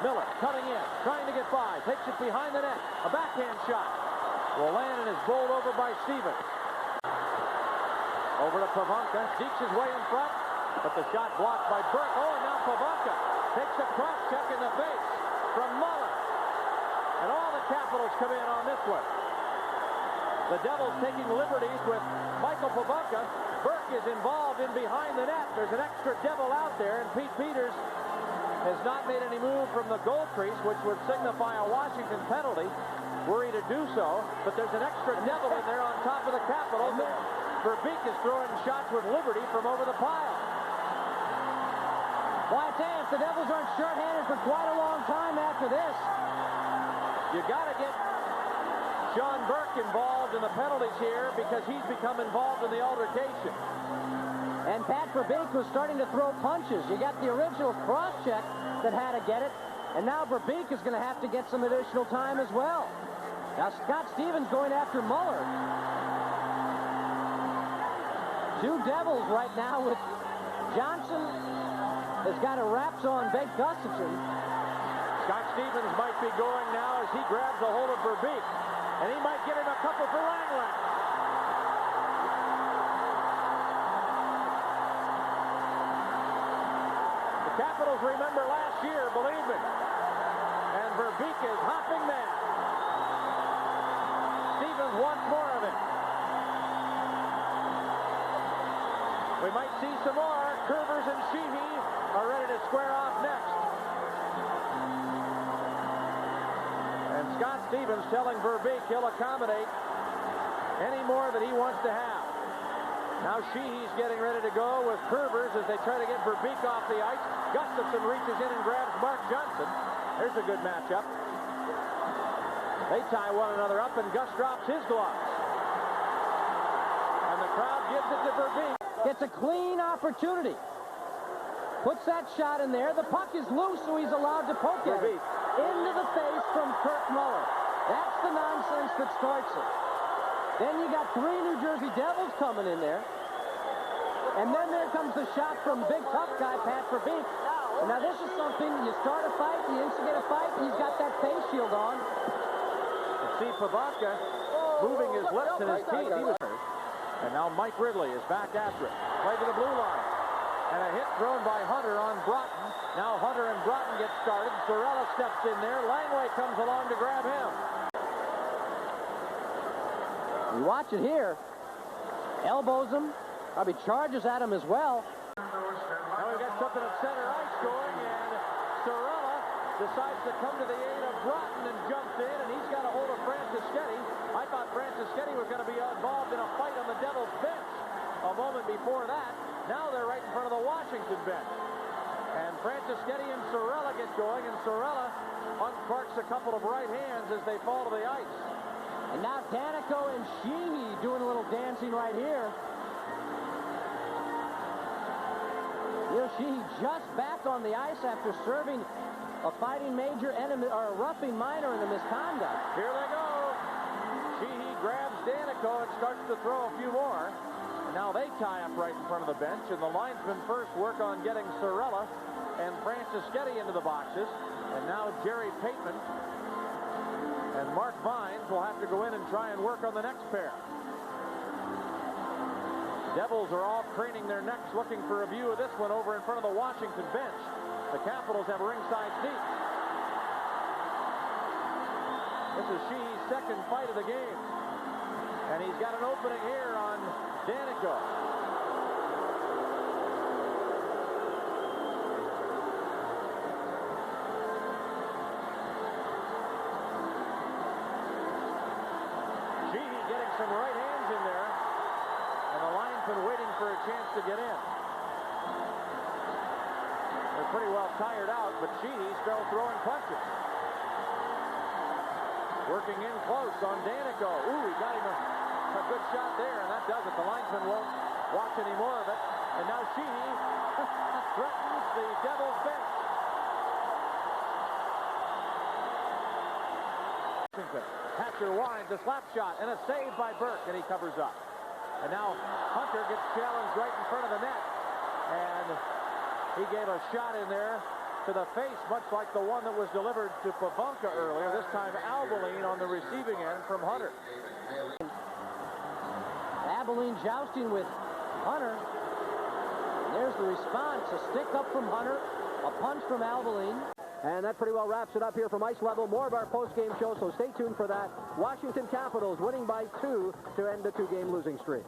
Miller cutting in, trying to get by, takes it behind the net. A backhand shot will land and is bowled over by Stevens. Over to Pavanka, dekes his way in front, but the shot blocked by Burke. Oh, and now Pavanka takes a cross check in the face from Muller. And all the Capitals come in on this one. The Devils taking liberties with Michael Pavanka. Burke is involved in behind the net. There's an extra Devil out there, and Pete Peters has not made any move from the goal crease, which would signify a Washington penalty. Were he to do so, but there's an extra Devil in there on top of the Capitals. Verbeek is throwing shots with liberty from over the pile. Well, I tell you, if the Devils aren't shorthanded for quite a long time after this, you got to get Sean Burke involved in the penalties here because he's become involved in the altercation. And Pat Verbeek was starting to throw punches. You got the original cross-check that had to get it, and now Verbeek is going to have to get some additional time as well. Now Scott Stevens going after Muller. Two Devils right now with Johnson has got a wraps on Bengt Gustafsson. Scott Stevens might be going now as he grabs a hold of Verbeek. And he might get him a couple for Langland. The Capitals remember last year, believe me. And Verbeek is hopping mad. Stevens wants more of it. We might see some more. Curvers and Sheehy are ready to square off next. And Scott Stevens telling Verbeek he'll accommodate any more that he wants to have. Now Sheehy's getting ready to go with Curvers as they try to get Verbeek off the ice. Gustafsson reaches in and grabs Mark Johnson. There's a good matchup. They tie one another up, and Gus drops his gloves. And the crowd gives it to Verbeek. Gets a clean opportunity. Puts that shot in there. The puck is loose, so he's allowed to poke at it. Into the face from Kurt Muller. That's the nonsense that starts it. Then you got three New Jersey Devils coming in there. And then there comes the shot from big tough guy, Pat Verbeek. And now this is something, you start a fight, you instigate a fight, and he's got that face shield on. You see Pavanka moving his lips and his teeth. He was hurt. And now Mike Ridley is back after it. Play to the blue line. And a hit thrown by Hunter on Broughton. Now Hunter and Broughton get started. Sorella steps in there. Langley comes along to grab him. You watch it here. Elbows him. Probably charges at him as well. Now we've got something at center ice going, and Sorella decides to come to the aid of Broughton and jumps in, and he's got a hold of Francischetti. I thought Francischetti was going to be involved in a fight on the Devils bench a moment before that. Now they're right in front of the Washington bench. And Francischetti and Sorella get going, and Sorella unsparks a couple of right hands as they fall to the ice. And now Danico and Sheehy doing a little dancing right here. You know, Sheehy just back on the ice after serving a fighting major enemy, or a roughing minor in the misconduct. Here they go. Sheehy grabs Danico and starts to throw a few more. And now they tie up right in front of the bench, and the linesmen first work on getting Sorella and Francischetti into the boxes. And now Jerry Pateman and Mark Vines will have to go in and try and work on the next pair. Devils are all craning their necks looking for a view of this one over in front of the Washington bench. The Capitals have ringside seats. This is Sheehy's second fight of the game. And he's got an opening here on Danico. Sheehy getting some right hands in there. And the linesman waiting for a chance to get in. They're pretty well tired out, but Sheehy's still throwing punches. Working in close on Danico. Ooh, he got him a good shot there, and that does it. The linesman won't watch any more of it. And now Sheehy threatens the Devils bench. Hatcher winds, a slap shot, and a save by Burke, and he covers up. And now Hunter gets challenged right in front of the net. And he gave a shot in there to the face, much like the one that was delivered to Pavonka earlier. This time Albeline on the receiving end from Hunter. Abilene jousting with Hunter. There's the response. A stick up from Hunter, a punch from Albeline. And that pretty well wraps it up here from ice level. More of our post-game show, so stay tuned for that. Washington Capitals winning by 2 to end the 2-game losing streak.